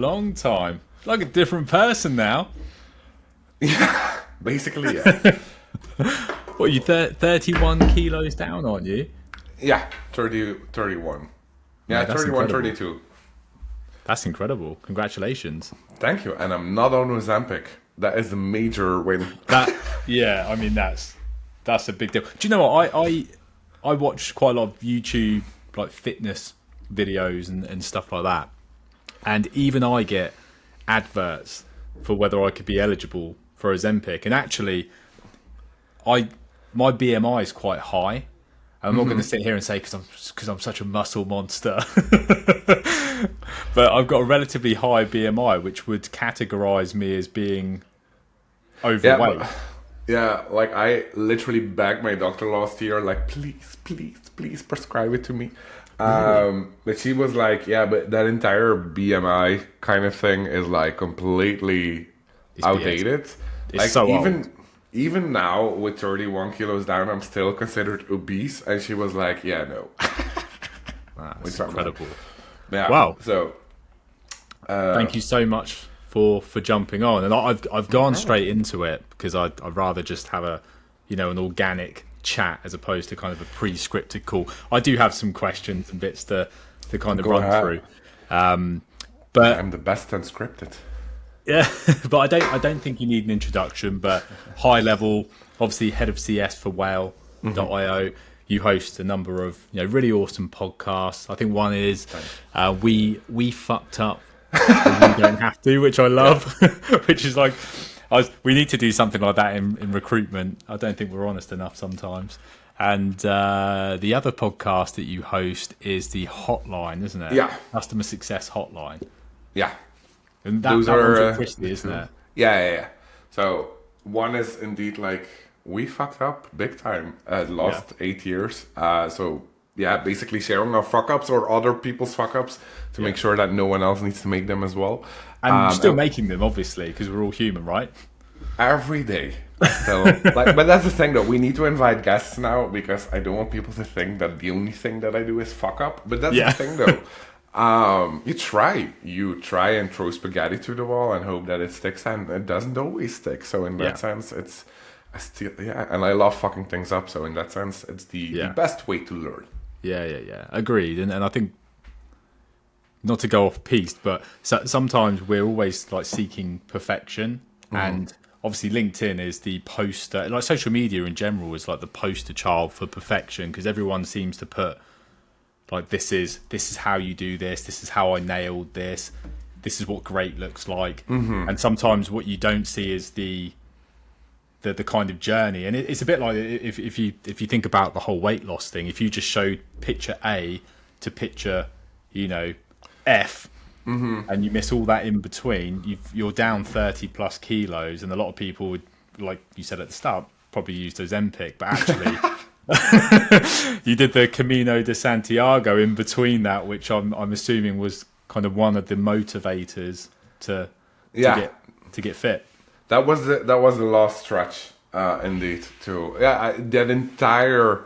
long time. Like a different person now. Yeah, basically, yeah. What, you 31 kilos down, aren't you? Yeah, 30, 31. Yeah, Yeah, that's 31, incredible. 32. That's incredible. Congratulations. Thank you. And I'm not on Ozempic. That is the major win. Yeah, I mean that's a big deal. Do you know what? I watch quite a lot of YouTube like fitness videos and stuff like that. And even I get adverts for whether I could be eligible for Ozempic. And actually my BMI is quite high. I'm not going to sit here and say because I'm such a muscle monster, but I've got a relatively high BMI, which would categorize me as being overweight. Like I literally begged my doctor last year, like, please prescribe it to me. But she was like, yeah, but that entire BMI kind of thing is like completely outdated. It's like so old. Even now with 31 kilos down, I'm still considered obese. And she was like, yeah, no. That's incredible. Yeah. Wow. So thank you so much for jumping on. And I've gone straight into it because I'd rather just have an organic chat as opposed to kind of a pre-scripted call. I do have some questions and bits to kind of run through. But I'm the best unscripted. Yeah, but I don't think you need an introduction. But high level, obviously head of CS for Whale.io. You host a number of really awesome podcasts. I think one is we fucked up. We don't have to, which I love. Which is like, we need to do something like that in recruitment. I don't think we're honest enough sometimes. And the other podcast that you host is the Hotline, isn't it? Yeah, Customer Success Hotline. Yeah. And those are Christy, isn't it? Yeah. So one is indeed like we fucked up big time last 8 years. So yeah, basically sharing our fuck ups or other people's fuck ups to make sure that no one else needs to make them as well. And still making them, obviously, because we're all human, right? Every day. Still, but that's the thing though. We need to invite guests now because I don't want people to think that the only thing that I do is fuck up. But that's the thing though. You try and throw spaghetti to the wall and hope that it sticks, and it doesn't always stick. So in that sense, it's still and I love fucking things up. So in that sense, it's the best way to learn. Yeah. Agreed. And I think, not to go off piste, but sometimes we're always like seeking perfection, and obviously LinkedIn is the poster, like social media in general is like the poster child for perfection, because everyone seems to put like this is how you do this is how I nailed this is what great looks like. And sometimes what you don't see is the kind of journey, and it's a bit like if you think about the whole weight loss thing, if you just showed picture A to picture F, and you miss all that in between, you're down 30 plus kilos, and a lot of people would, like you said at the start, probably use Ozempic, but actually you did the Camino de Santiago in between that, which I'm assuming was kind of one of the motivators to get fit. That was the last stretch, indeed. Too. That entire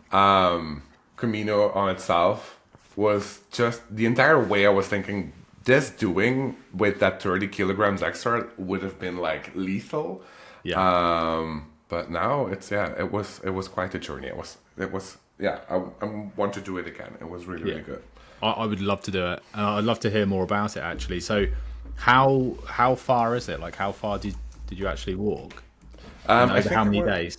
Camino on itself was just the entire way I was thinking. This doing with that 30 kilograms extra would have been like lethal. But now it was quite a journey. I want to do it again. It was really good. I would love to do it, and I'd love to hear more about it actually. So how far is it? Like how far did you actually walk? Over how many days?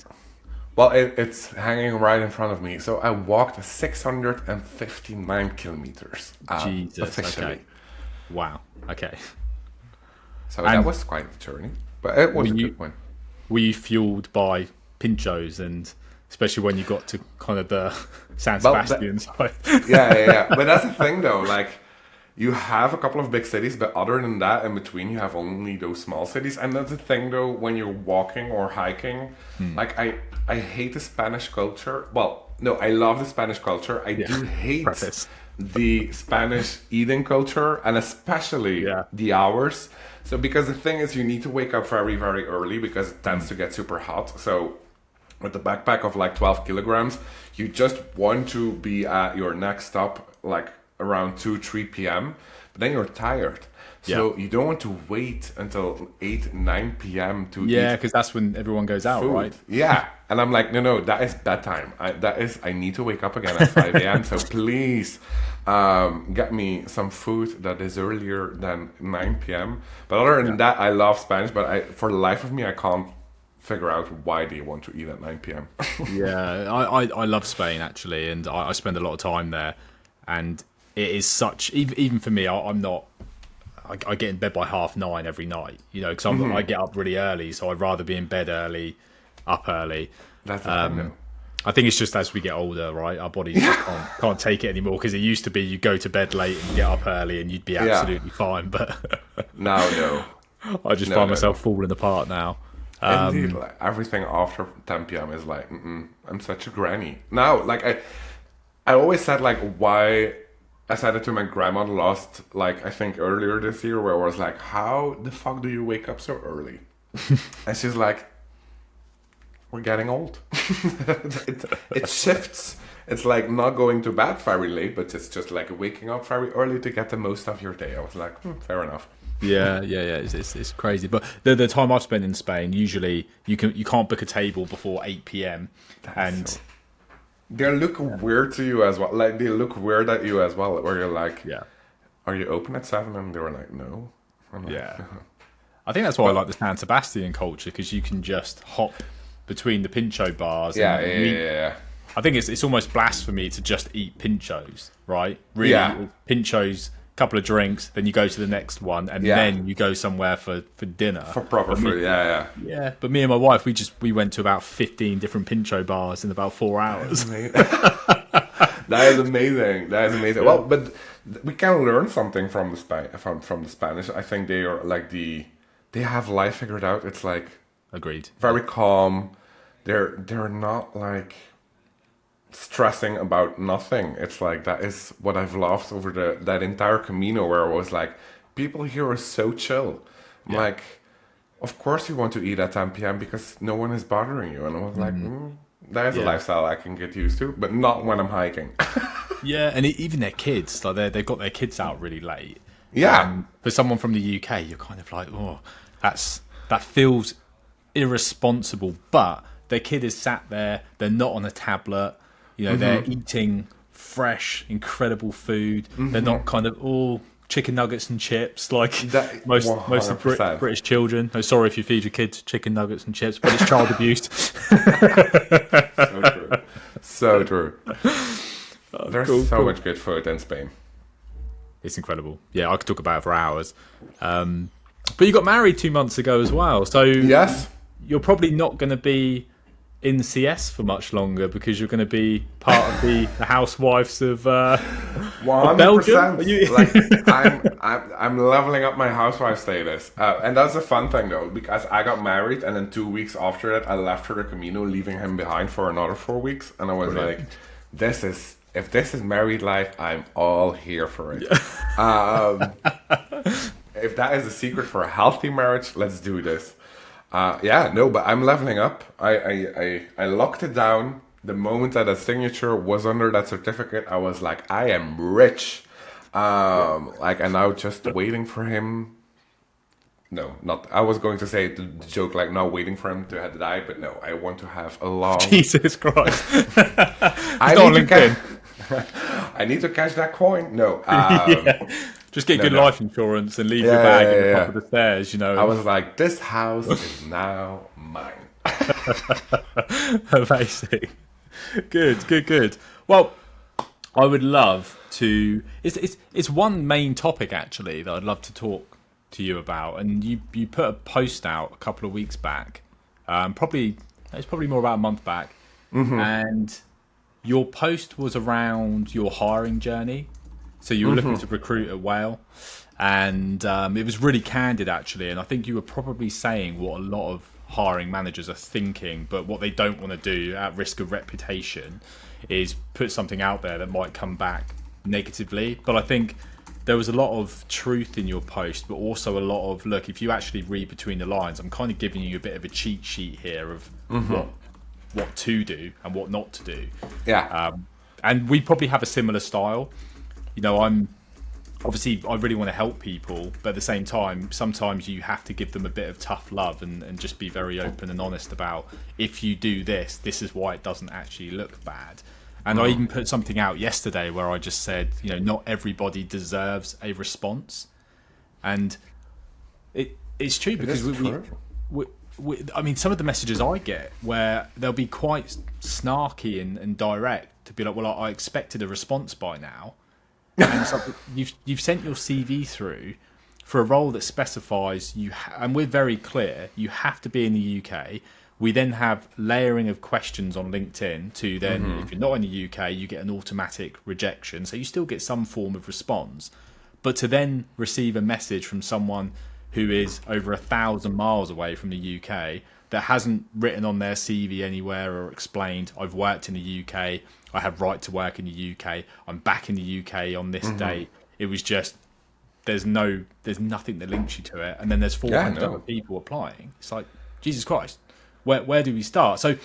Well, it's hanging right in front of me. So I walked 659 kilometers Jesus, officially. Okay. Wow. Okay. So that was quite a journey, but it was a good one. Were you fueled by pinchos, and especially when you got to kind of the San Sebastian side? Yeah. But that's the thing, though. Like, you have a couple of big cities, but other than that, in between, you have only those small cities. And that's the thing, though, when you're walking or hiking. Like, I hate the Spanish culture. Well, no, I love the Spanish culture. I do hate the Spanish eating culture, and especially the hours. So because the thing is, you need to wake up very, very early because it tends to get super hot. So with the backpack of like 12 kilograms, you just want to be at your next stop like around 2-3 p.m. But then you're tired. So you don't want to wait until 8-9 p.m. to eat. Yeah, because that's when everyone goes out, food. right? Yeah. And I'm like, no, that is bedtime. I need to wake up again at 5 a.m. So please get me some food that is earlier than 9 p.m. But other than that, I love Spanish. But for the life of me, I can't figure out why they want to eat at 9 p.m. Yeah, I love Spain, actually. And I spend a lot of time there. And it is such, even for me, I'm not, I get in bed by 9:30 every night, because I get up really early, so I'd rather be in bed early, up early. That's I think it's just as we get older, right? Our bodies just can't take it anymore, because it used to be you go to bed late and get up early and you'd be absolutely fine. But no. I just find myself falling apart now. Indeed, like, everything after 10 p.m. is like, I'm such a granny. Now, like, I always said, like, why... I said it to my grandmother last, like, I think earlier this year, where I was like, how the fuck do you wake up so early? And she's like, we're getting old. it shifts. It's like not going to bed very late, but it's just like waking up very early to get the most of your day. I was like, fair enough. Yeah. It's crazy. But the time I've spent in Spain, usually you can't book a table before 8 p.m. They look weird to you as well. Like, they look weird at you as well. Where you're like, are you open at 7? And they were like, no. I'm like, I think that's why I like the San Sebastian culture, because you can just hop between the pincho bars. Yeah. I think it's almost blasphemy to just eat pinchos, right? Really, pinchos, couple of drinks, then you go to the next one, and then you go somewhere for dinner. For proper food, Yeah, but me and my wife, we went to about 15 different pincho bars in about 4 hours. That is amazing. Yeah. Well, but we can learn something from the Spanish. I think they are like they have life figured out. It's like agreed, very calm. They're not like stressing about nothing. It's like that is what I've loved over that entire Camino, where I was like, people here are so chill. Like, of course you want to eat at 10 p.m. because no one is bothering you. And I was like, that is a lifestyle I can get used to, but not when I'm hiking. And even their kids, like they've got their kids out really late. Yeah. For someone from the UK, you're kind of like, that feels irresponsible. But their kid is sat there, they're not on a tablet. They're eating fresh, incredible food. They're not kind of all chicken nuggets and chips like most of the British children. Oh, sorry if you feed your kids chicken nuggets and chips, but it's child abuse. So true. There's so much good food in Spain. It's incredible. Yeah, I could talk about it for hours. But you got married 2 months ago as well. So yes, you're probably not going to be in CS for much longer, because you're going to be part of the housewives of 100%. Like, I'm leveling up my housewife status, and that's a fun thing though, because I got married and then 2 weeks after that I left for the Camino, leaving him behind for another 4 weeks, and I was like, if this is married life, I'm all here for it. If that is the secret for a healthy marriage, let's do this. But I'm leveling up. I locked it down. The moment that a signature was under that certificate, I was like, I am rich. And now just waiting for him. No, not. I was going to say the joke, like, now waiting for him to die, but no, I want to have a long. Jesus Christ! I need to catch that coin. No. Just get good life insurance and leave your bag at the top of the stairs, I was like, this house is now mine. Amazing. Good. Well, I would love to... It's one main topic, actually, that I'd love to talk to you about. And you put a post out a couple of weeks back. It's probably more about a month back. And your post was around your hiring journey. So you were looking to recruit at Whale, and it was really candid, actually. And I think you were probably saying what a lot of hiring managers are thinking, but what they don't want to do at risk of reputation is put something out there that might come back negatively. But I think there was a lot of truth in your post, but also a lot of, look, if you actually read between the lines, I'm kind of giving you a bit of a cheat sheet here of what to do and what not to do. Yeah. And we probably have a similar style. I'm obviously, I really want to help people, but at the same time, sometimes you have to give them a bit of tough love and just be very open and honest about, if you do this, this is why it doesn't actually look bad. And I even put something out yesterday where I just said, not everybody deserves a response. And it's true, because I mean, some of the messages I get where they'll be quite snarky and direct, to be like, well, I expected a response by now. And it's like, you've sent your CV through for a role that specifies and we're very clear, you have to be in the UK. We then have layering of questions on LinkedIn to then, if you're not in the UK, you get an automatic rejection. So you still get some form of response. But to then receive a message from someone who is over 1,000 miles away from the UK that hasn't written on their CV anywhere or explained, I've worked in the UK, I have right to work in the UK, I'm back in the UK on this date. It was just, there's nothing that links you to it. And then there's 400 other people applying. It's like, Jesus Christ, where do we start? So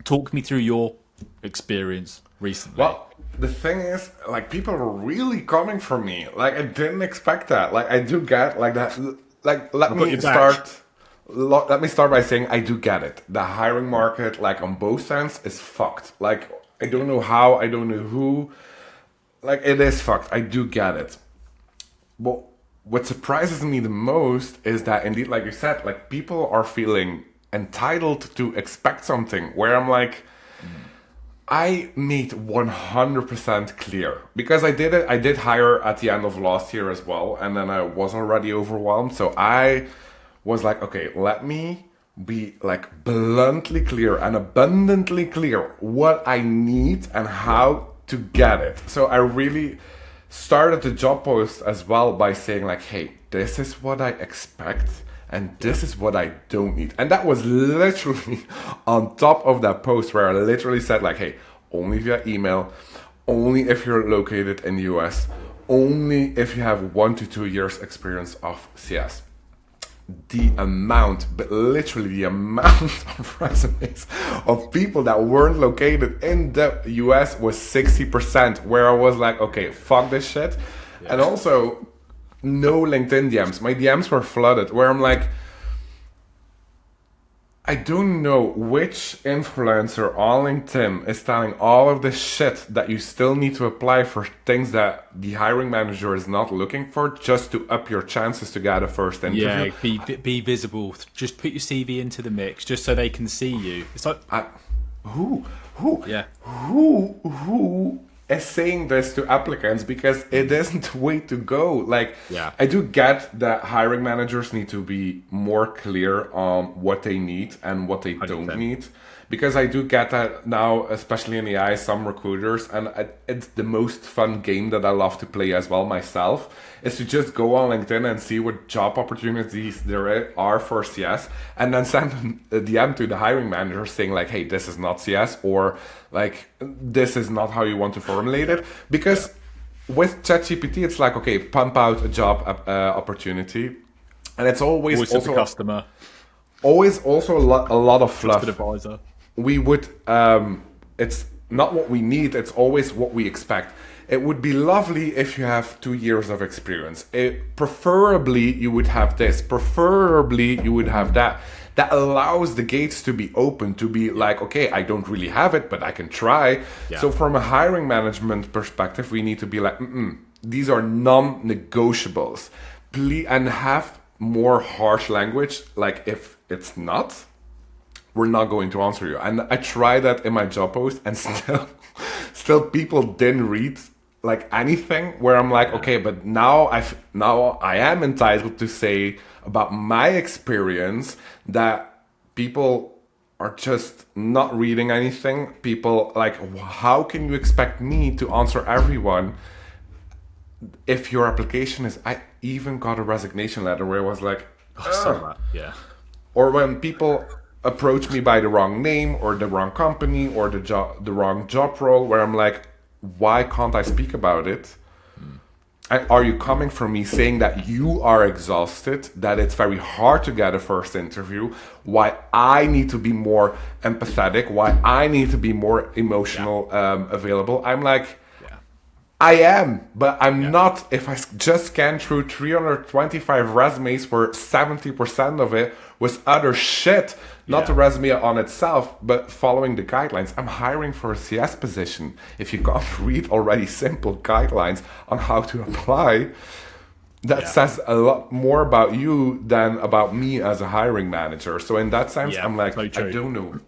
talk me through your experience recently. Well, the thing is, like, people were really coming for me. Like, I didn't expect that. Like, I do get like that. Like, let me start by saying I do get it. The hiring market, like, on both ends is fucked. Like, I don't know how, I don't know who. Like, it is fucked. I do get it. But what surprises me the most is that, indeed, like you said, like, people are feeling entitled to expect something, where I'm like, I made 100% clear, because I did hire at the end of last year as well, and then I was already overwhelmed. So I was like, okay, let me be like bluntly clear and abundantly clear what I need and how to get it. So I really started the job post as well by saying like, hey, this is what I expect and this is what I don't need. And that was literally on top of that post where I literally said like, hey, only via email, only if you're located in the US, only if you have 1 to 2 years experience of CS. The amount, but literally the amount of resumes of people that weren't located in the US was 60%, where I was like, okay, fuck this shit. Yeah. And also, no LinkedIn DMs. My DMs were flooded, where I'm like, I don't know which influencer on LinkedIn is telling all of this shit that you still need to apply for things that the hiring manager is not looking for, just to up your chances to get a first interview. Yeah, be visible. Just put your CV into the mix, just so they can see you. It's like who is saying this to applicants, because it isn't the way to go. Like, yeah. I do get that hiring managers need to be more clear on what they need and what they 100%. Don't need, because I do get that now, especially in AI, some recruiters, and it's the most fun game that I love to play as well myself, is to just go on LinkedIn and see what job opportunities there are for CS, and then send a DM to the hiring manager saying like, hey, this is not CS, or like, this is not how you want to formulate it. Because with ChatGPT, it's like, okay, pump out a job opportunity, and it's always also the customer. Always also a lot of fluff. Trusted advisor. We would, it's not what we need, it's always what we expect. It would be lovely if you have 2 years of experience. Preferably you would have this, preferably you would have that. That allows the gates to be open, to be like, okay, I don't really have it, but I can try. Yeah. So from a hiring management perspective, we need to be like, these are non-negotiables. Please, and have more harsh language, like if it's not, we're not going to answer you. And I tried that in my job post, and still people didn't read like anything, where I'm like, okay, but now I am entitled to say about my experience that people are just not reading anything. People like, how can you expect me to answer everyone if your application is, I even got a resignation letter where it was like, yeah. Or when people approach me by the wrong name or the wrong company or the wrong job role, where I'm like, why can't I speak about it? And are you coming from me saying that you are exhausted, that it's very hard to get a first interview, why I need to be more empathetic, why I need to be more emotional, available? I'm like, I am, but I'm not. If I just scan through 325 resumes where 70% of it was other shit, not the resume on itself, but following the guidelines. I'm hiring for a CS position. If you can't read already simple guidelines on how to apply, that says a lot more about you than about me as a hiring manager. So in that sense, I'm like, I don't know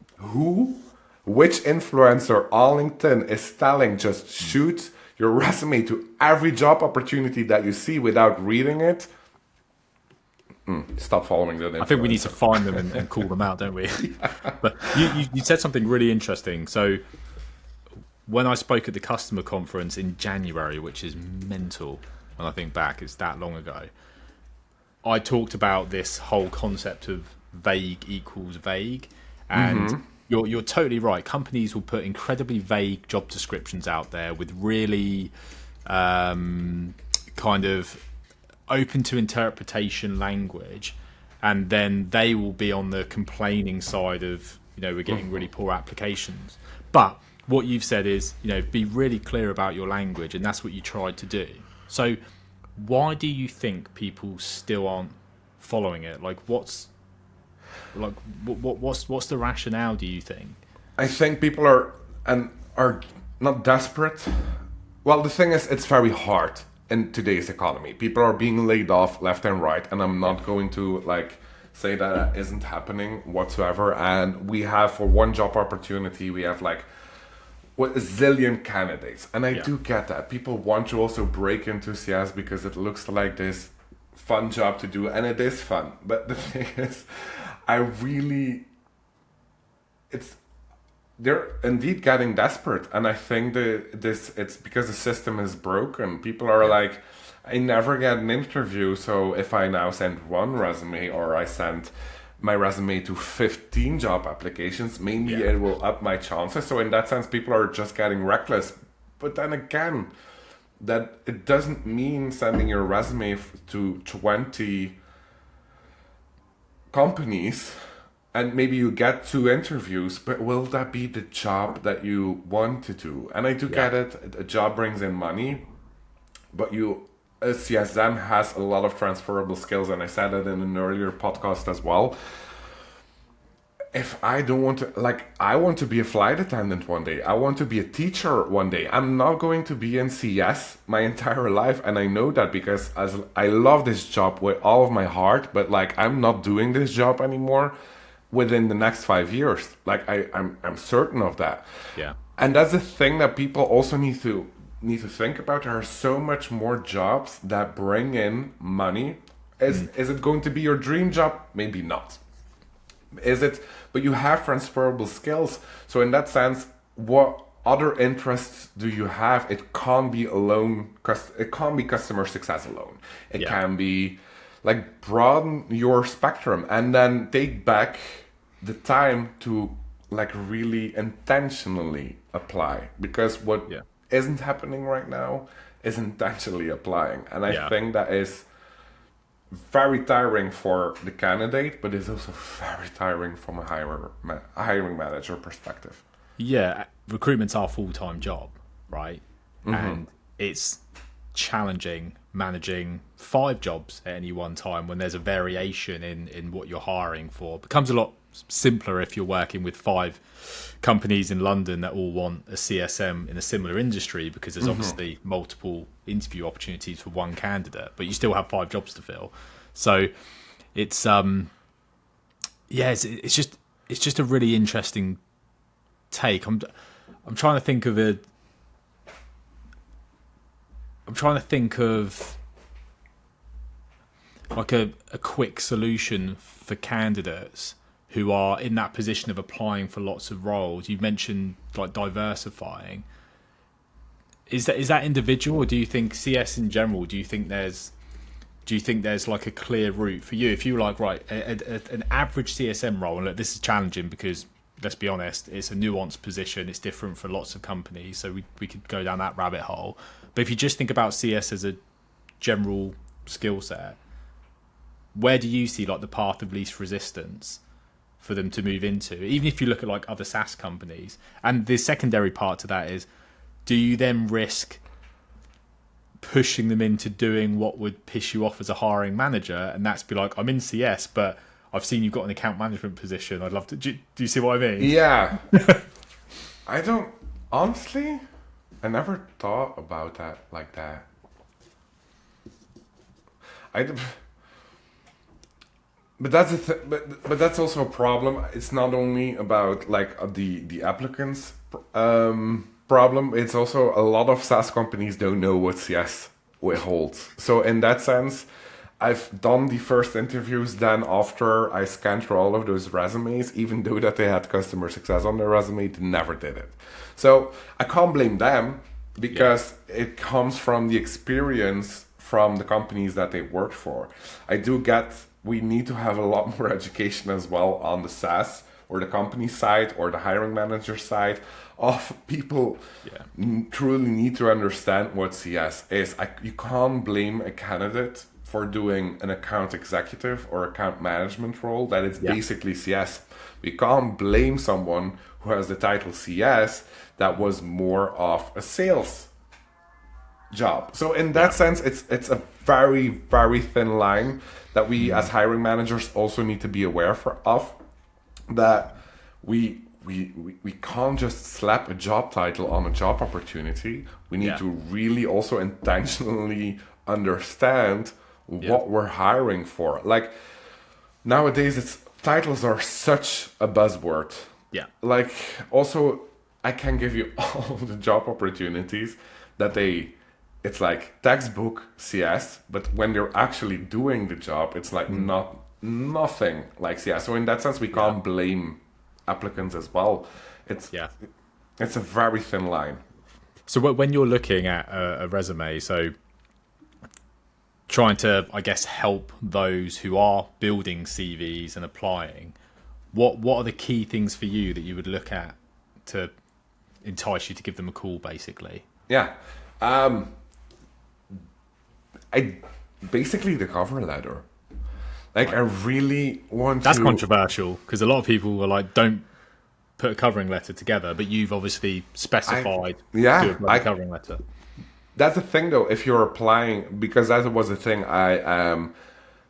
which influencer on LinkedIn is telling just shoot your resume to every job opportunity that you see without reading it. Stop following that influencer. I think we need to find them and call them out, don't we? But you said something really interesting. So when I spoke at the customer conference in January, which is mental when I think back, it's that long ago, I talked about this whole concept of vague equals vague. And you're totally right. Companies will put incredibly vague job descriptions out there with really kind of open to interpretation language, and then they will be on the complaining side of, we're getting really poor applications. But what you've said is, be really clear about your language, and that's what you tried to do. So why do you think people still aren't following it? What's the rationale, do you think? I think people are not desperate. Well, the thing is, it's very hard in today's economy. People are being laid off left and right, and I'm not going to say that isn't happening whatsoever. And we have, for one job opportunity, we have a zillion candidates, and I do get that people want to also break into CS because it looks like this fun job to do, and it is fun. But the thing is, they're indeed getting desperate, and I think it's because the system is broken. People are like, I never get an interview, so if I now send one resume or I send my resume to 15 job applications, maybe it will up my chances. So in that sense, people are just getting reckless. But then again, that it doesn't mean sending your resume to 20 companies and maybe you get 2 interviews, but will that be the job that you want to do? And I do get it. A job brings in money, but a CSM has a lot of transferable skills, and I said that in an earlier podcast as well. If I don't want to, I want to be a flight attendant one day. I want to be a teacher one day. I'm not going to be in CS my entire life, and I know that because I love this job with all of my heart, but I'm not doing this job anymore within the next 5 years. I'm certain of that. Yeah. And that's the thing that people also need to think about. There are so much more jobs that bring in money. Is it going to be your dream job? Maybe not. Is it? But you have transferable skills. So in that sense, what other interests do you have? It can't be alone. It can't be customer success alone. It can be broaden your spectrum and then take back the time to really intentionally apply, because what isn't happening right now is intentionally applying. And I think that is very tiring for the candidate, but it's also very tiring from a hiring manager perspective. Yeah, recruitment's our full-time job, right? And it's challenging managing 5 jobs at any one time when there's a variation in what you're hiring for. It becomes a lot simpler if you're working with 5 companies in London that all want a CSM in a similar industry, because there's obviously multiple interview opportunities for one candidate, but you still have 5 jobs to fill. So it's it's just a really interesting take. I'm trying to think of a quick solution for candidates who are in that position of applying for lots of roles. You mentioned diversifying. Is that individual, or do you think CS in general? Do you think there's a clear route for you? If you an average CSM role, and look, this is challenging because let's be honest, it's a nuanced position. It's different for lots of companies, so we could go down that rabbit hole. But if you just think about CS as a general skill set, where do you see the path of least resistance for them to move into? Even if you look at other SaaS companies, and the secondary part to that is, do you then risk pushing them into doing what would piss you off as a hiring manager, and that's be like, I'm in CS, but I've seen you've got an account management position. I'd love to. Do you see what I mean? Yeah. I don't, honestly, I never thought about that like that. But that's but that's also a problem. It's not only about like the applicants problem. It's also a lot of SaaS companies don't know what CS holds. So in that sense, I've done the first interviews. Then after I scanned through all of those resumes, even though that they had customer success on their resume, they never did it. So I can't blame them because it comes from the experience from the companies that they worked for. I do get we need to have a lot more education as well on the SaaS or the company side or the hiring manager side of people truly need to understand what CS is. You can't blame a candidate for doing an account executive or account management role that it's basically CS. We can't blame someone who has the title CS that was more of a sales job. So in that sense, it's a very, very thin line that we as hiring managers also need to be aware of, that we can't just slap a job title on a job opportunity. We need to really also intentionally understand what we're hiring for. Like nowadays, titles are such a buzzword. Yeah. Like also, I can give you all of the job opportunities that it's like textbook CS, but when they're actually doing the job, it's like nothing like CS. So in that sense, we can't blame applicants as well. It's a very thin line. So when you're looking at a resume, so trying to, I guess, help those who are building CVs and applying, what are the key things for you that you would look at to entice you to give them a call, basically? Yeah. Basically the cover letter. Like I really want That's controversial because a lot of people are like, don't put a covering letter together, but you've obviously specified do a covering letter. That's the thing though, if you're applying, because that was the thing, I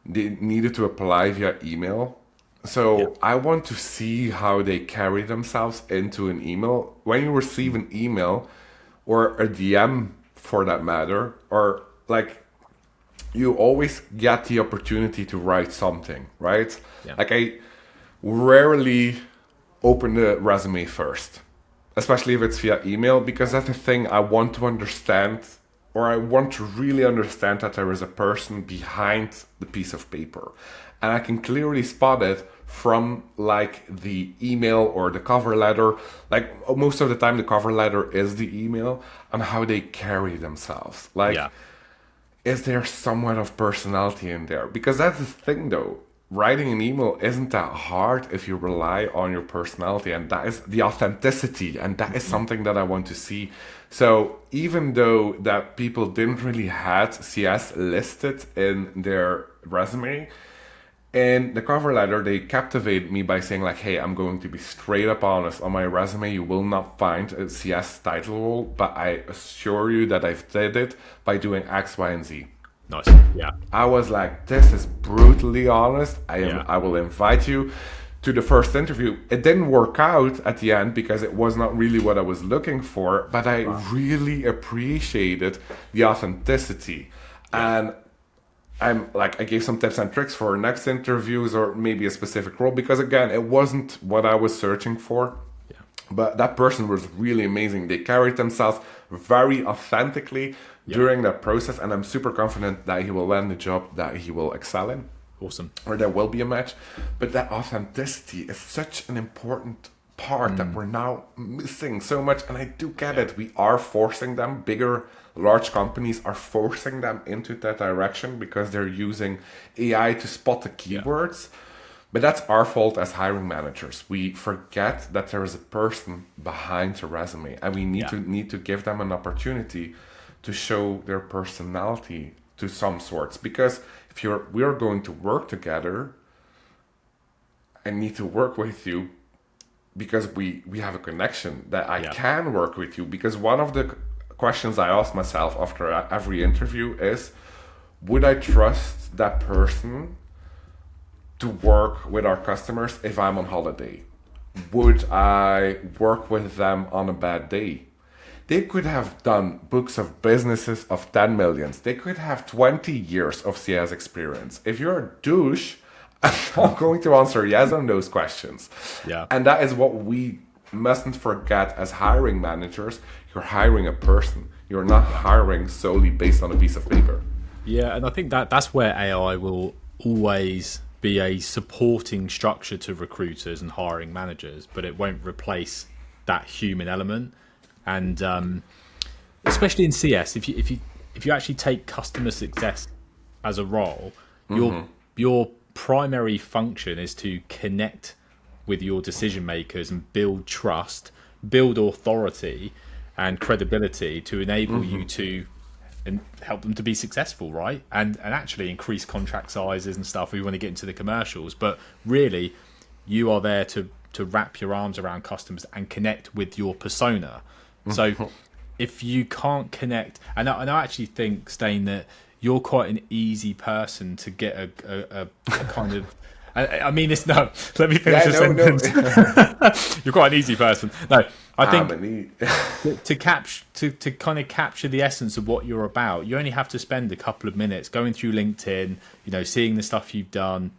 needed to apply via email. So I want to see how they carry themselves into an email. When you receive an email or a DM for that matter, or like you always get the opportunity to write something, right? Yeah. Like I rarely open the resume first, especially if it's via email, because that's the thing I want to understand, or I want to really understand that there is a person behind the piece of paper. And I can clearly spot it from like the email or the cover letter. Like most of the time the cover letter is the email, and how they carry themselves. Like, is there somewhat of personality in there? Because that's the thing though. Writing an email isn't that hard if you rely on your personality, and that is the authenticity, and that is something that I want to see. So even though that people didn't really had CS listed in their resume, in the cover letter, they captivate me by saying like, hey, I'm going to be straight up honest. On my resume, you will not find a CS title role, but I assure you that I've did it by doing X, Y, and Z. Nice. Yeah. I was like, this is brutally honest. I will invite you to the first interview. It didn't work out at the end because it was not really what I was looking for, but I really appreciated the authenticity. And I gave some tips and tricks for next interviews or maybe a specific role, because again, it wasn't what I was searching for. Yeah. But that person was really amazing. They carried themselves very authentically during that process, and I'm super confident that he will land the job that he will excel in. Awesome. Or there will be a match. But that authenticity is such an important part that we're now missing so much. And I do get it. We are forcing them. Large companies are forcing them into that direction because they're using AI to spot the keywords. But that's our fault as hiring managers. We forget that there is a person behind the resume, and we need to give them an opportunity to show their personality to some sorts. Because if we're going to work together, I need to work with you because we have a connection that I can work with you. Because one of the questions I ask myself after every interview is, would I trust that person to work with our customers if I'm on holiday? Would I work with them on a bad day? They could have done books of businesses of 10 millions. They could have 20 years of CS experience. If you're a douche, I'm going to answer yes on those questions. Yeah. And that is what we mustn't forget as hiring managers. You're hiring a person. You're not hiring solely based on a piece of paper. Yeah, and I think that's where AI will always be a supporting structure to recruiters and hiring managers, but it won't replace that human element. And especially in CS, if you actually take customer success as a role, your primary function is to connect with your decision makers and build trust, build authority and credibility to enable you to and help them to be successful, right? And actually increase contract sizes and stuff. We want to get into the commercials, but really you are there to wrap your arms around customers and connect with your persona. So if you can't connect, and I actually think, Stijn, that you're quite an easy person to get a kind of, I mean this, no, let me finish the sentence. No. You're quite an easy person. No, I think to kind of capture the essence of what you're about, you only have to spend a couple of minutes going through LinkedIn, seeing the stuff you've done,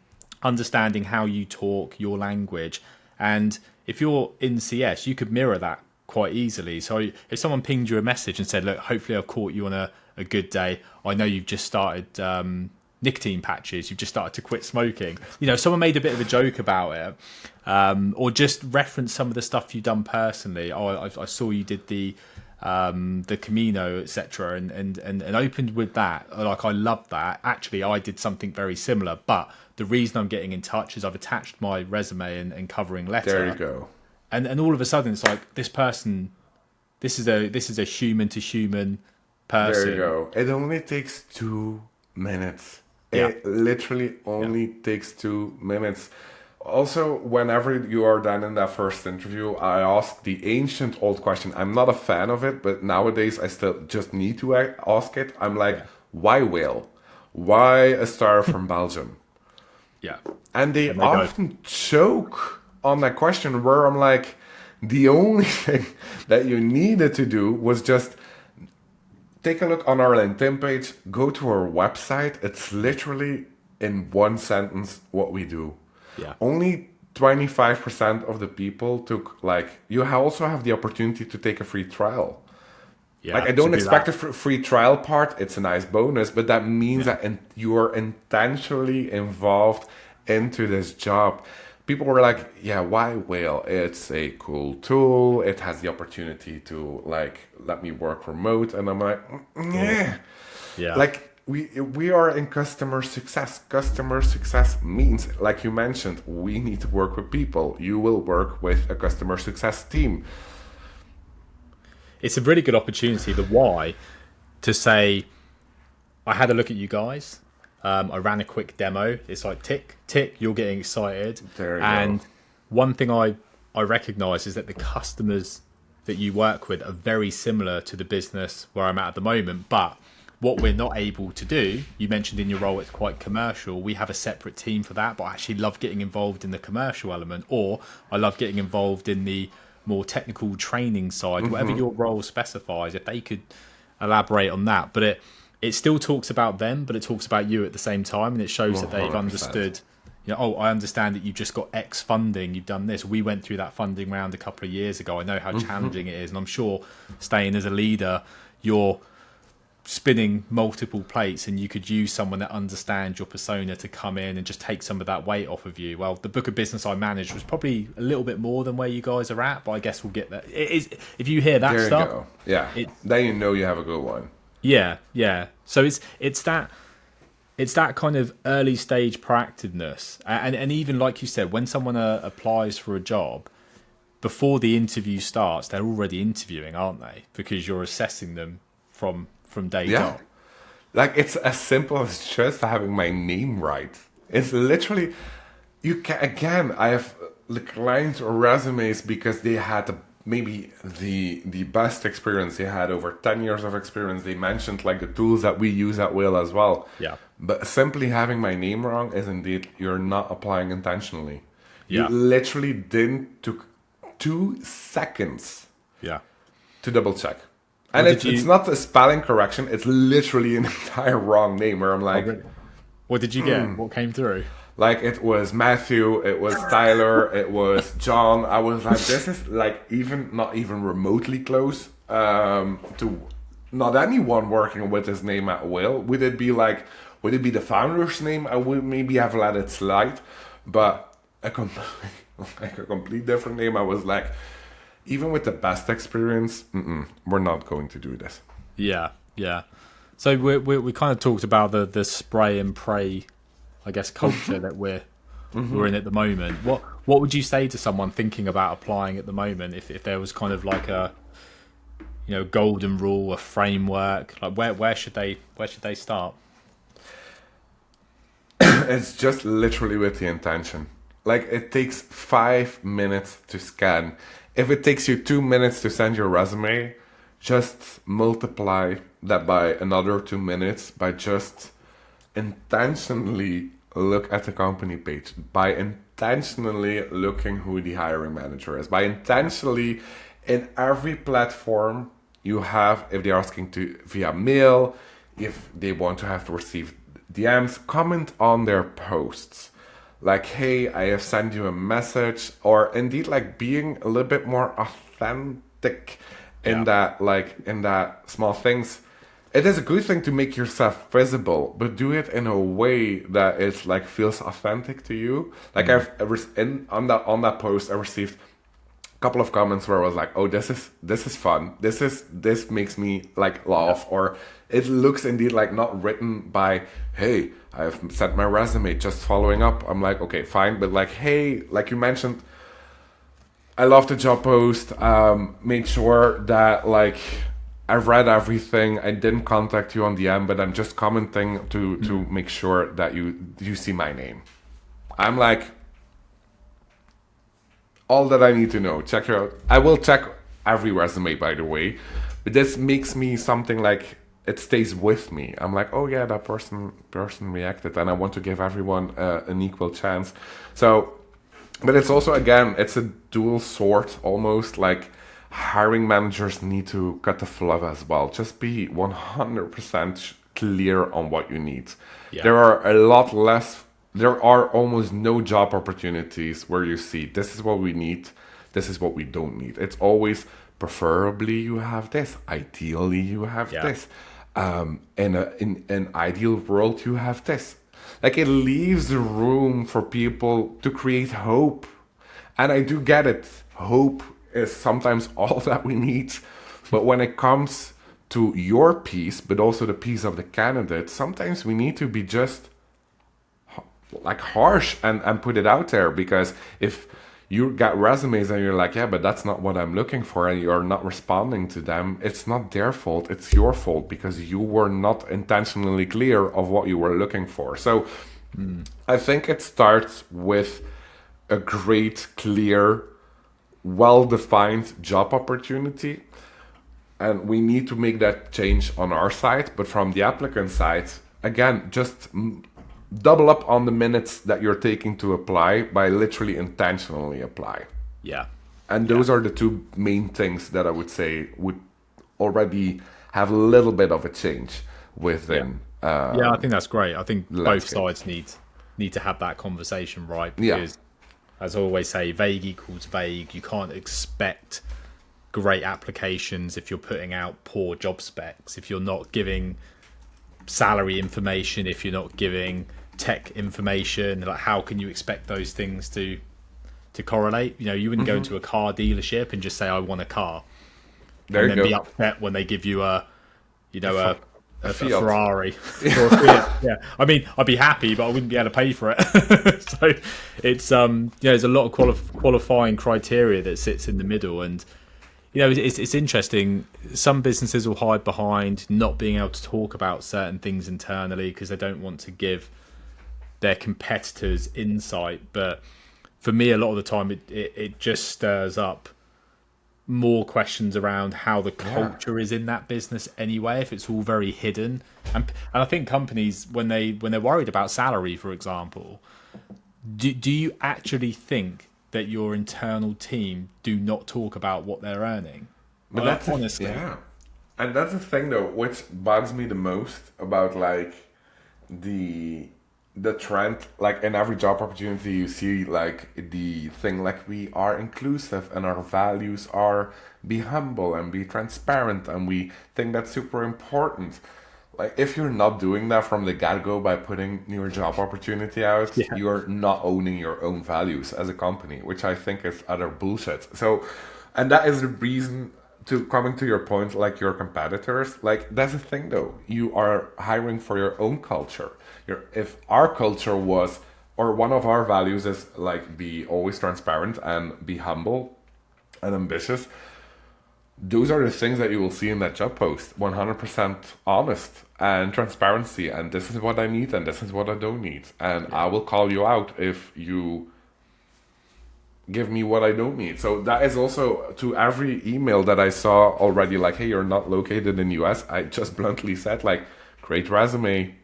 understanding how you talk, your language. And if you're in CS, you could mirror that quite easily. So if someone pinged you a message and said, look, hopefully I've caught you on a good day. I know you've just started nicotine patches. You've just started to quit smoking. Someone made a bit of a joke about it, or just reference some of the stuff you've done personally. I saw you did the Camino, etc., and opened with that. Like, I love that. Actually, I did something very similar, but the reason I'm getting in touch is I've attached my resume and covering letter. There you go. And all of a sudden, it's like, this person, this is a human to human person. There you go. It only takes 2 minutes. Yeah. It literally only takes 2 minutes. Also, whenever you are done in that first interview, I ask the ancient old question. I'm not a fan of it, but nowadays I still just need to ask it. I'm like, why whale? Why a star from Belgium? Yeah. And they often choke on that question, where I'm like, the only thing that you needed to do was just take a look on our LinkedIn page, go to our website. It's literally in one sentence what we do. Yeah. Only 25% of the people took, you also have the opportunity to take a free trial. Yeah, I don't expect a free trial part. It's a nice bonus, but that means that you are intentionally involved into this job. People were like, yeah, why whale? It's a cool tool. It has the opportunity to let me work remote. And I'm like, yeah. We are in customer success. Customer success means, like you mentioned, we need to work with people. You will work with a customer success team. It's a really good opportunity, the why, to say, I had a look at you guys. I ran a quick demo. It's like tick, tick, you're getting excited. There you and go. One thing I recognize is that the customers that you work with are very similar to the business where I'm at the moment. But what we're not able to do, you mentioned in your role, it's quite commercial. We have a separate team for that, but I actually love getting involved in the commercial element, or I love getting involved in the more technical training side, whatever your role specifies, if they could elaborate on that. But it still talks about them, but it talks about you at the same time, and it shows 100%. That they've understood, I understand that you've just got X funding, you've done this. We went through that funding round a couple of years ago. I know how challenging it is, and I'm sure, Stijn, as a leader, you're spinning multiple plates, and you could use someone that understands your persona to come in and just take some of that weight off of you. Well, the book of business I managed was probably a little bit more than where you guys are at, but I guess we'll get there. It is, if you hear that there stuff, you go. Yeah, then you know you have a good one. Yeah. So it's that kind of early stage proactiveness, and even like you said, when someone applies for a job, before the interview starts, they're already interviewing, aren't they? Because you're assessing them from day dot. Like, it's as simple as just having my name right. It's literally, I have client resumes because they had maybe the best experience they had, over 10 years of experience. They mentioned like the tools that we use at Will as well. Yeah. But simply having my name wrong is indeed, you're not applying intentionally. You Yeah. literally didn't took 2 seconds Yeah. to double check. And What did it's you- not a spelling correction, it's literally an entire wrong name where I'm like, What did you get? What came through? like it was Matthew, it was Tyler, it was John. I was like, this is like not even remotely close to not anyone working with his name at Will. Would it be the founder's name? I would maybe have let it slide, but a complete different name. I was like, even with the best experience, we're not going to do this. Yeah. Yeah. So we kind of talked about the spray and pray, I guess, culture that we're in at the moment. What would you say to someone thinking about applying at the moment, if there was kind of like a, you know, golden rule, a framework? Like where should they start? It's just literally with the intention. Like it takes 5 minutes to scan. If it takes you 2 minutes to send your resume, just multiply that by another 2 minutes by just intentionally look at the company page, by intentionally looking who the hiring manager is, by intentionally in every platform you have, if they're asking to via mail, if they want to have to receive DMs, comment on their posts. Like, hey, I have sent you a message, or indeed like being a little bit more authentic in that small things. It is a good thing to make yourself visible, but do it in a way that it like feels authentic to you. Like on that post, I received a couple of comments where I was like, "Oh, this is fun. This makes me like laugh," or it looks indeed like not written by, "Hey, I have sent my resume, just following up." I'm like, okay, fine, but like, hey, like you mentioned, I love the job post. Make sure that like I've read everything. I didn't contact you on DM, but I'm just commenting to make sure that you see my name. I'm like, all that I need to know. Check your out. I will check every resume, by the way, but this makes me something like it stays with me. I'm like, oh yeah, that person reacted, and I want to give everyone an equal chance. So, but it's also, again, it's a dual sword almost. Like hiring managers need to cut the fluff as well. Just be 100% clear on what you need. Yeah. There are almost no job opportunities where you see this is what we need, this is what we don't need. It's always preferably you have this, ideally you have this. In an ideal world, you have this. Like it leaves the room for people to create hope. And I do get it. Hope is sometimes all that we need. But when it comes to your piece, but also the piece of the candidate, sometimes we need to be just like harsh and put it out there. Because if you got resumes and you're like, yeah, but that's not what I'm looking for, and you're not responding to them, it's not their fault, it's your fault, because you were not intentionally clear of what you were looking for. So I think it starts with a great, clear, well-defined job opportunity, and we need to make that change on our side. But from the applicant side, again, just double up on the minutes that you're taking to apply by literally intentionally apply. Yeah. And those are the two main things that I would say would already have a little bit of a change within. I think that's great. I think both sides need to have that conversation, right? Because as I always say, vague equals vague. You can't expect great applications if you're putting out poor job specs, if you're not giving salary information, if you're not giving tech information. Like, how can you expect those things to correlate? You know, you wouldn't go into a car dealership and just say, I want a car, and then be upset when they give you a Ferrari or a Fiat. Yeah, I mean, I'd be happy, but I wouldn't be able to pay for it. So it's there's a lot of qualifying criteria that sits in the middle. And it's interesting. Some businesses will hide behind not being able to talk about certain things internally because they don't want to give their competitors insight. But for me, a lot of the time, it just stirs up more questions around how the culture is in that business anyway, if it's all very hidden. And I think companies, when they're worried about salary, for example, do you actually think that your internal team do not talk about what they're earning? But that's honestly. And that's the thing though, which bugs me the most about like the trend, like in every job opportunity you see like the thing like we are inclusive and our values are be humble and be transparent, and we think that's super important. Like if you're not doing that from the get-go by putting your job opportunity out, you're not owning your own values as a company, which I think is utter bullshit. So, and that is the reason, to coming to your point, like your competitors, like that's the thing though, you are hiring for your own culture. If our culture was, or one of our values is like be always transparent and be humble and ambitious, those are the things that you will see in that job post. 100% honest and transparency, and this is what I need and this is what I don't need, and I will call you out if you give me what I don't need. So that is also to every email that I saw already, like, hey, you're not located in US, I just bluntly said like, great resume,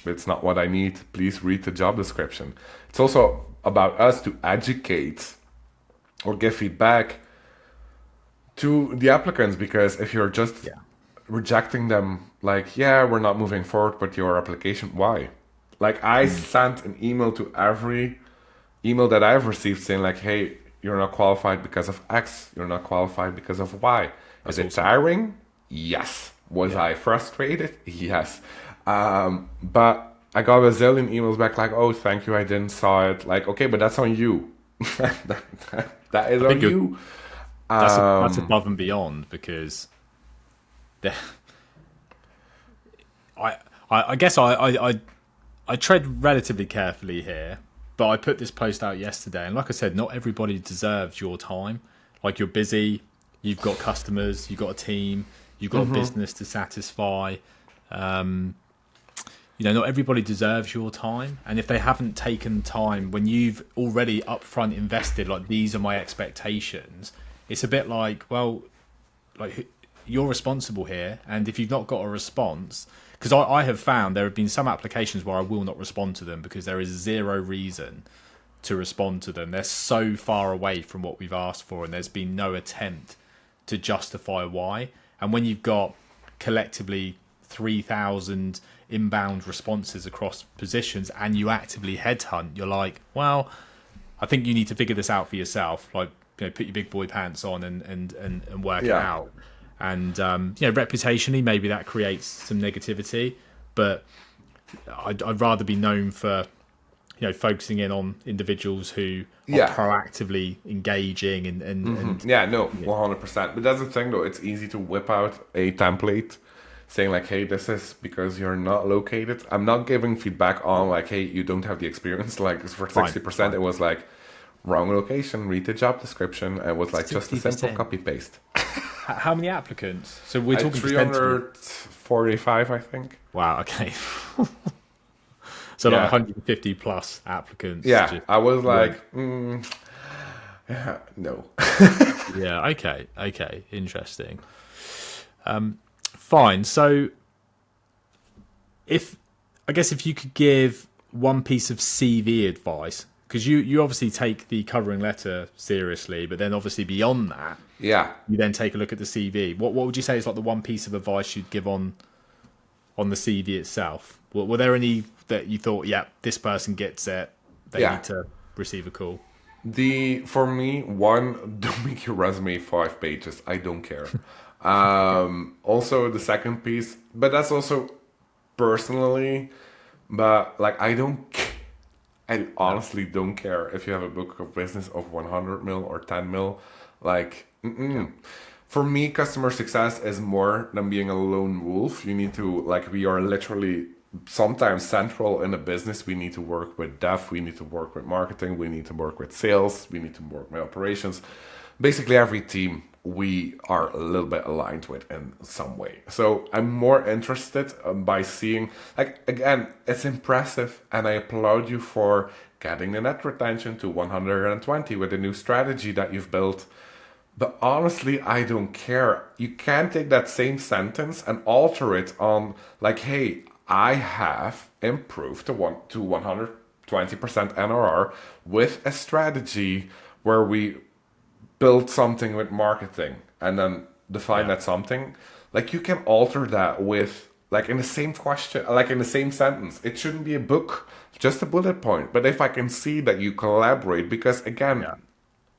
it's not what I need, please read the job description. It's also about us to educate or give feedback to the applicants, because if you're just rejecting them, like, yeah, we're not moving forward with your application, why? Like I sent an email to every email that I've received saying like, hey, you're not qualified because of X, you're not qualified because of Y. Is it tiring? Yes. Was I frustrated? Yes. But I got a zillion emails back like, oh, thank you, I didn't saw it. Like, okay, but that's on you. that is on you. That's above and beyond, because I guess I tread relatively carefully here, but I put this post out yesterday, and like I said, not everybody deserves your time. Like, you're busy, you've got customers, you've got a team, you've got a business to satisfy. Not everybody deserves your time, and if they haven't taken time when you've already upfront invested, like, these are my expectations, it's a bit like, well, like, you're responsible here, and if you've not got a response, because I have found there have been some applications where I will not respond to them because there is zero reason to respond to them. They're so far away from what we've asked for, and there's been no attempt to justify why. And when you've got collectively 3,000 inbound responses across positions and you actively headhunt, you're like, well, I think you need to figure this out for yourself. Like, put your big boy pants on and work it out. And reputationally, maybe that creates some negativity, but I'd rather be known for focusing in on individuals who are proactively engaging and 100%. But that's the thing though, it's easy to whip out a template saying like, hey, this is because you're not located. I'm not giving feedback on like, hey, you don't have the experience. Like for 60%, it was like, wrong location, read the job description, and it was like 60%. Just a simple copy paste. How many applicants? So we're talking 345, I think. Wow, okay. So like 150 plus applicants. Yeah, I was like, no. Yeah, okay, interesting. Fine. So if you could give one piece of CV advice, because you obviously take the covering letter seriously, but then obviously beyond that, you then take a look at the CV. What would you say is like the one piece of advice you'd give on the CV itself? Were there any that you thought, this person gets it, they need to receive a call? For me, one, don't make your resume 5 pages. I don't care. Also, the second piece, but that's also personally, but like I honestly don't care if you have a book of business of 100 mil or 10 mil. Like, for me, customer success is more than being a lone wolf. You need to, like, we are literally sometimes central in a business. We need to work with dev, we need to work with marketing, we need to work with sales, we need to work with operations. Basically, every team we are a little bit aligned with in some way. So I'm more interested by seeing, like, again, it's impressive and I applaud you for getting the net retention to 120 with the new strategy that you've built. But honestly, I don't care. You can take that same sentence and alter it on like, hey, I have improved to 120% NRR with a strategy where we build something with marketing and then define Yeah. that something. Like you can alter that with like in the same question, like in the same sentence. It shouldn't be a book, just a bullet point. But if I can see that you collaborate, because again, Yeah.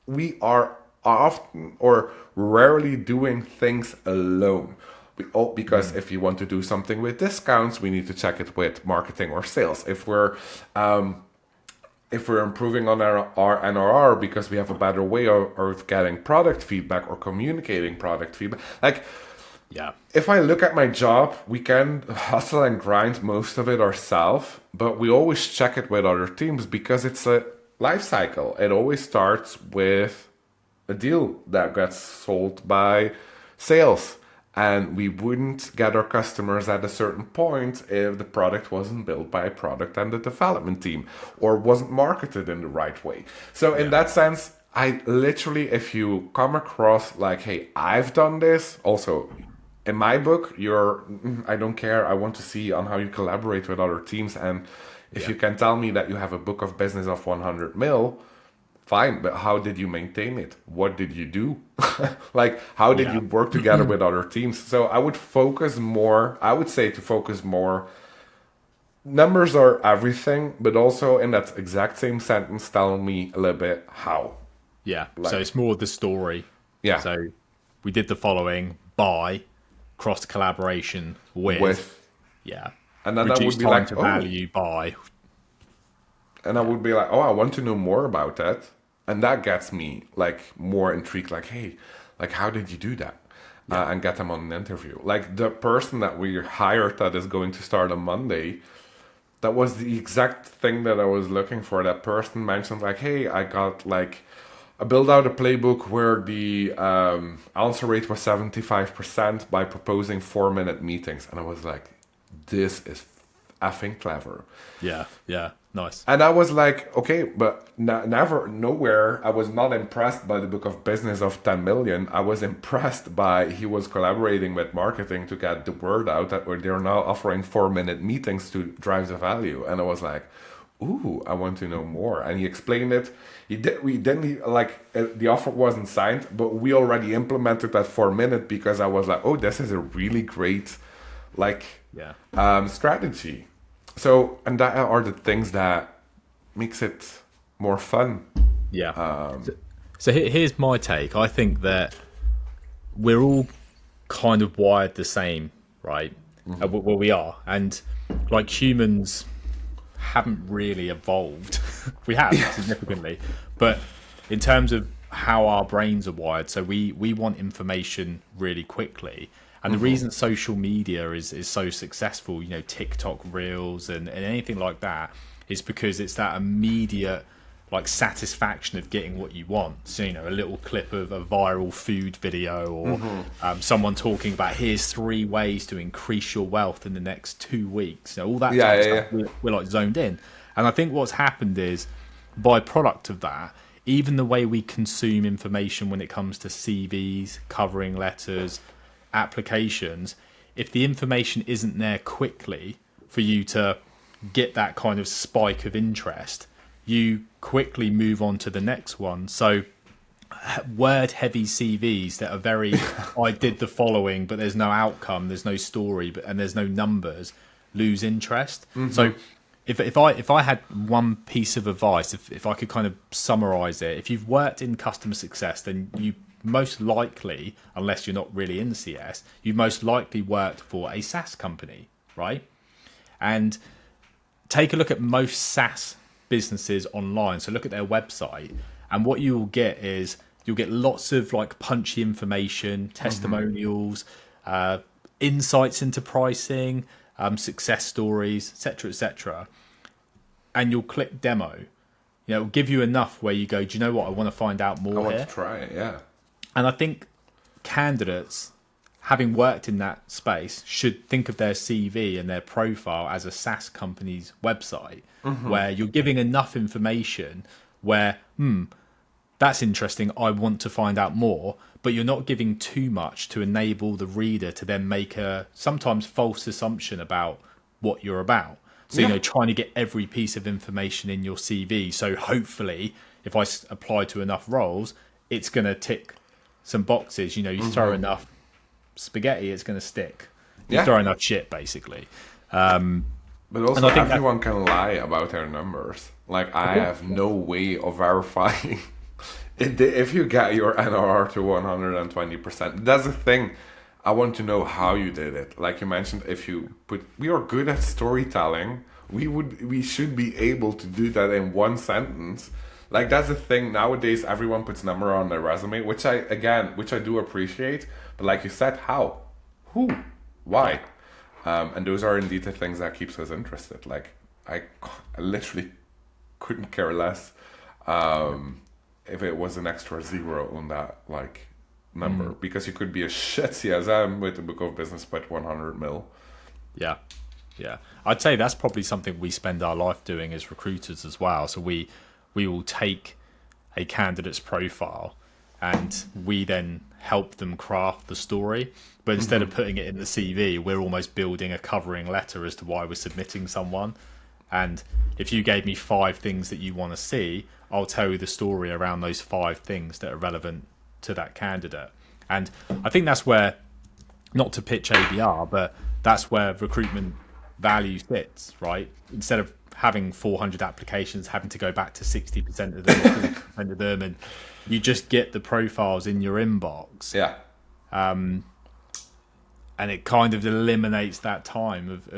we are often or rarely doing things alone. Because Mm. if you want to do something with discounts, we need to check it with marketing or sales. If we're improving on our NRR because we have a better way of getting product feedback or communicating product feedback, like Yeah. if I look at my job, we can hustle and grind most of it ourselves, but we always check it with other teams because it's a life cycle. It always starts with a deal that gets sold by sales. And we wouldn't get our customers at a certain point if the product wasn't built by a product and the development team or wasn't marketed in the right way. So, in Yeah. that sense, I literally, if you come across like, hey, I've done this, also in my book, I don't care. I want to see on how you collaborate with other teams. And if Yeah. you can tell me that you have a book of business of 100 mil, fine, but how did you maintain it? What did you do? Like, how did Yeah. you work together with other teams? So I would focus more, I would say to focus more. Numbers are everything, but also in that exact same sentence, tell me a little bit how. Yeah. So Like, it's more the story. yeah, So we did the following by cross collaboration with, with, yeah, and then that reduce would be time like, to oh, value by, and I yeah, would be like, oh, I want to know more about that. And that gets me like more intrigued, like, hey, like, how did you do that? yeah, And get them on an interview. Like the person that we hired that is going to start on Monday, that was the exact thing that I was looking for. That person mentioned like, hey, I built out a playbook where the answer rate was 75% by proposing 4-minute meetings. And I was like, this is effing clever. yeah, yeah. Nice. And I was like, okay, but never, nowhere. I was not impressed by the book of business of 10 million. I was impressed by he was collaborating with marketing to get the word out that they're now offering 4-minute meetings to drive the value. And I was like, ooh, I want to know more. And he explained it. We didn't like the offer wasn't signed, but we already implemented that 4-minute because I was like, oh, this is a really great like Yeah. strategy. So, and that are the things that makes it more fun. Yeah. So here's my take. I think that we're all kind of wired the same, right? Well, we are. And like humans haven't really evolved. We have significantly. But in terms of how our brains are wired, so we want information really quickly. And the reason social media is so successful, you know, TikTok reels and anything like that, is because it's that immediate like satisfaction of getting what you want. So, you know, a little clip of a viral food video or someone talking about here's 3 ways to increase your wealth in the next 2 weeks. You know, all that Yeah, type of yeah, stuff. We're like zoned in. And I think what's happened is, by product of that, even the way we consume information when it comes to CVs, covering letters, applications, if the information isn't there quickly for you to get that kind of spike of interest, you quickly move on to the next one. So word heavy CVs that are very I did the following, but there's no outcome, there's no story, and there's no numbers, lose interest. So if I had one piece of advice, if I could kind of summarize it, if you've worked in customer success, then you most likely, unless you're not really in CS, you've most likely worked for a SaaS company, right? And take a look at most SaaS businesses online. So look at their website, and what you will get is you'll get lots of like punchy information, testimonials, insights into pricing, success stories, etc., etc. And you'll click demo. You know, it'll give you enough where you go, do you know what? I want to find out I more want here. to try it. Yeah. And I think candidates, having worked in that space, should think of their CV and their profile as a SaaS company's website, where you're giving enough information where, that's interesting. I want to find out more, but you're not giving too much to enable the reader to then make a sometimes false assumption about what you're about. So, trying to get every piece of information in your CV. So hopefully, if I apply to enough roles, it's going to tick some boxes. You throw enough spaghetti, it's going to stick. You throw enough shit, basically. But also, everyone can lie about their numbers. Like, I have no way of verifying if you get your NRR to 120%. That's the thing. I want to know how you did it. Like you mentioned, we are good at storytelling. We should be able to do that in one sentence. Like, that's the thing. Nowadays, everyone puts number on their resume, which I do appreciate. But like you said, how? Who? Why? And those are indeed the things that keeps us interested. Like, I literally couldn't care less if it was an extra zero on that number, because you could be a shit CSM with a book of business with 100 mil. Yeah. I'd say that's probably something we spend our life doing as recruiters as well. So we will take a candidate's profile and we then help them craft the story. But instead of putting it in the CV, we're almost building a covering letter as to why we're submitting someone. And if you gave me 5 things that you want to see, I'll tell you the story around those 5 things that are relevant to that candidate. And I think that's where, not to pitch ABR, but that's where recruitment value sits, right? Instead of having 400 applications, having to go back to 60% of them, 40% of them, and you just get the profiles in your inbox. Yeah. And it kind of eliminates that time of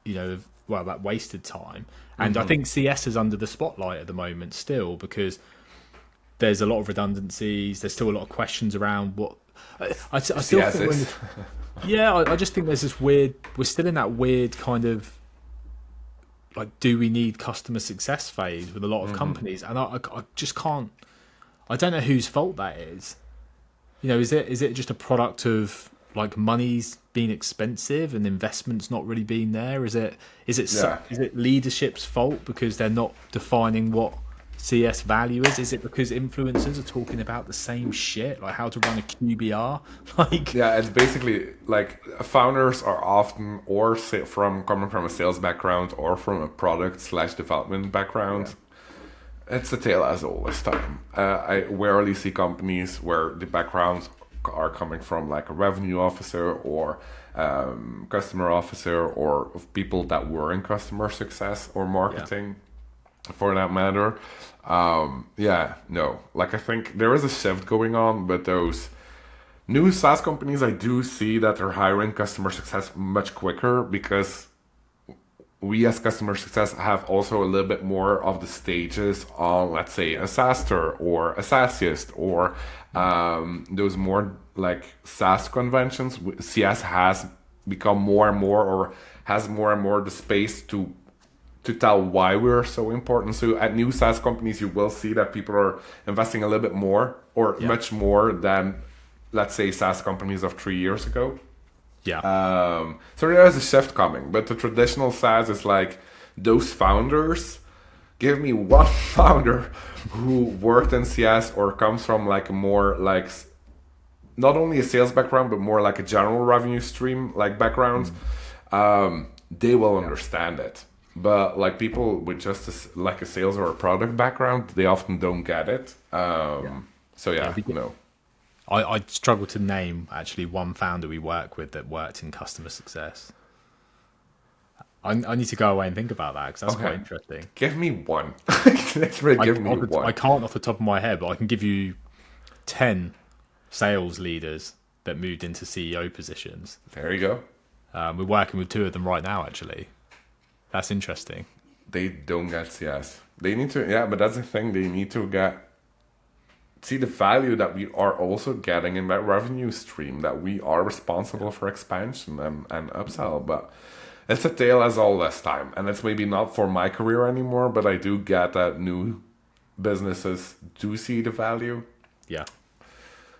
that wasted time. And I think CS is under the spotlight at the moment still, because there's a lot of redundancies. There's still a lot of questions around what I still think. I just think there's this weird. We're still in that weird kind of like, do we need customer success phase with a lot of companies? And I just can't. I don't know whose fault that is. Is it just a product of like money's being expensive and investment's not really being there? Is it leadership's fault because they're not defining what CS value is? Is it because influencers are talking about the same shit, like how to run a QBR? It's basically like founders are often coming from a sales background or from a product/development background. It's a tale as old as time. I rarely see companies where the backgrounds are coming from like a revenue officer or customer officer, or of people that were in customer success or marketing, for that matter. I think there is a shift going on, but those new SaaS companies, I do see that they're hiring customer success much quicker, because we as customer success have also a little bit more of the stages on, let's say, a SaaSter or a SaaSist or those more like SaaS conventions. CS has become more and more, or has more and more the space to tell why we're so important. So at new SaaS companies, you will see that people are investing a little bit more, or much more than, let's say, SaaS companies of 3 years ago. So there is a shift coming, but the traditional SaaS is like those founders. Give me one founder who worked in CS or comes from like more like not only a sales background, but more like a general revenue stream like background. They will understand it. But like people with just a sales or a product background, they often don't get it. I struggle to name actually one founder we work with that worked in customer success. I need to go away and think about that, because that's quite interesting. Give me one. One. I can't off the top of my head, but I can give you 10 sales leaders that moved into CEO positions. There you go. We're working with 2 of them right now, actually. That's interesting. They don't get CS. They need to, but that's the thing. They need to see the value that we are also getting in that revenue stream, that we are responsible for expansion and upsell. But it's a tale as old as time. And it's maybe not for my career anymore, but I do get that new businesses do see the value. Yeah.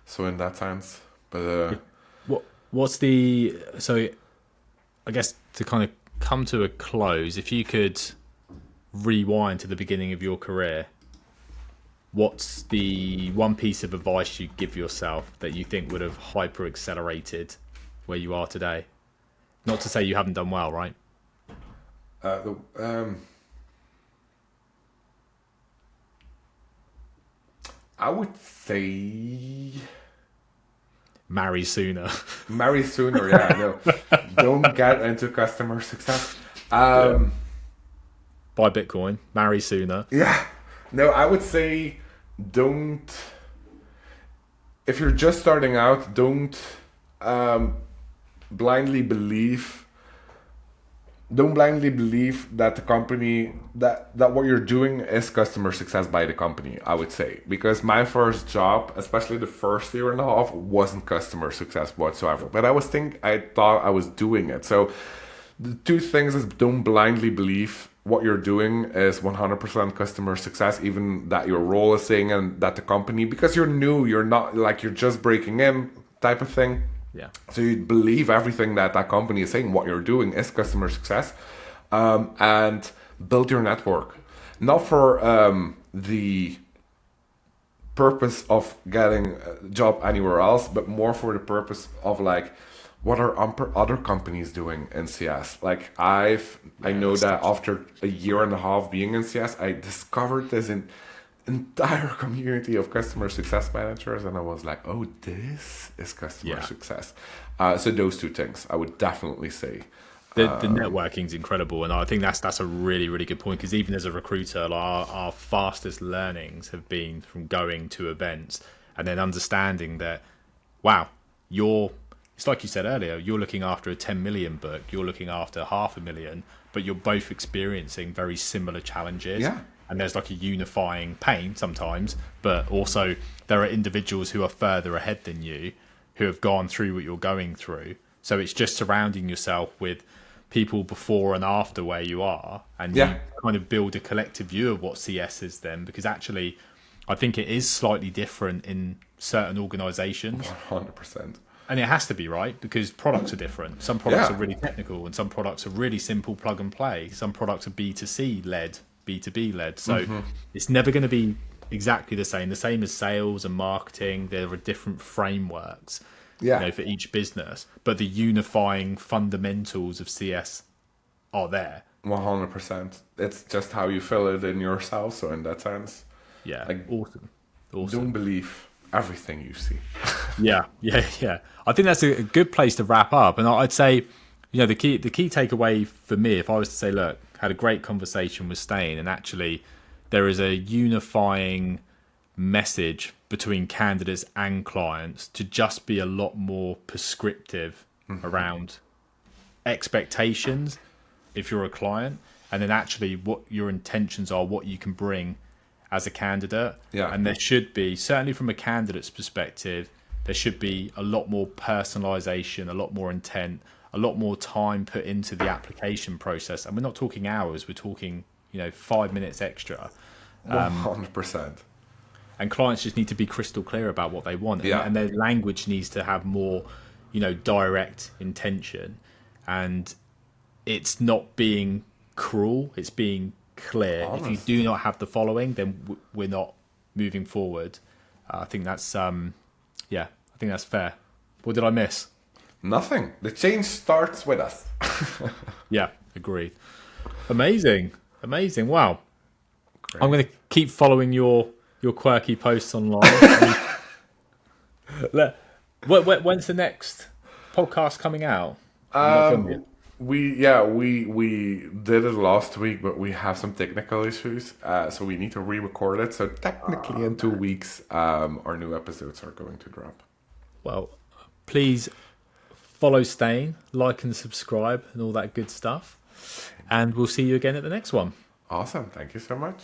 So in that sense, but so I guess to kind of come to a close, if you could rewind to the beginning of your career, what's the one piece of advice you'd give yourself that you think would have hyper accelerated where you are today? Not to say you haven't done well, right? I would say Marry sooner. marry sooner. Yeah, no, don't get into customer success. Buy Bitcoin. Marry sooner. Yeah, no, I would say don't. If you're just starting out, don't blindly believe. Don't blindly believe that the company that what you're doing is customer success by the company. I would say, because my first job, especially the first year and a half, wasn't customer success whatsoever. But I thought I was doing it. So the two things is, don't blindly believe what you're doing is 100% customer success, even that your role is saying and that the company, because you're new, you're not like you're just breaking in type of thing. Yeah. So you believe everything that company is saying, what you're doing is customer success, and build your network. Not for the purpose of getting a job anywhere else, but more for the purpose of like, what are other companies doing in CS? Like I know that after a year and a half being in CS, I discovered this entire community of customer success managers, and I was like, oh, this is customer success. So those two things I would definitely say. The networking is incredible, and I think that's a really, really good point, because even as a recruiter, like our fastest learnings have been from going to events and then understanding that, wow, it's like you said earlier, you're looking after a 10 million book, you're looking after 500,000, but you're both experiencing very similar challenges. Yeah. And there's like a unifying pain sometimes, but also there are individuals who are further ahead than you, who have gone through what you're going through. So it's just surrounding yourself with people before and after where you are, and you kind of build a collective view of what CS is then, because actually I think it is slightly different in certain organizations. 100%. And it has to be, right? Because products are different. Some products are really technical, and some products are really simple plug and play. Some products are B2C led, B2B led. So it's never going to be exactly the same as sales and marketing. There are different frameworks for each business, but the unifying fundamentals of CS are there. 100%. It's just how you fill it in yourself. So in that sense, like, awesome. Don't believe everything you see. yeah. I think that's a good place to wrap up. And I'd say, the key takeaway for me, if I was to say, look, had a great conversation with Stijn, and actually there is a unifying message between candidates and clients to just be a lot more prescriptive around expectations if you're a client, and then actually what your intentions are, what you can bring as a candidate. And there should be, certainly from a candidate's perspective, there should be a lot more personalization, a lot more intent, a lot more time put into the application process. And we're not talking hours, we're talking 5 minutes extra. 100%. And clients just need to be crystal clear about what they want, and their language needs to have more direct intention, and it's not being cruel, it's being clear. Honest. If you do not have the following, then we're not moving forward. I think that's I think that's fair. What did I miss? Nothing. The change starts with us. Yeah, agreed. Amazing. Wow. Great. I'm going to keep following your quirky posts online. When's the next podcast coming out? We did it last week, but we have some technical issues, so we need to re-record it. So technically, in 2 weeks, our new episodes are going to drop. Well, please follow Stijn, like and subscribe, and all that good stuff. And we'll see you again at the next one. Awesome! Thank you so much.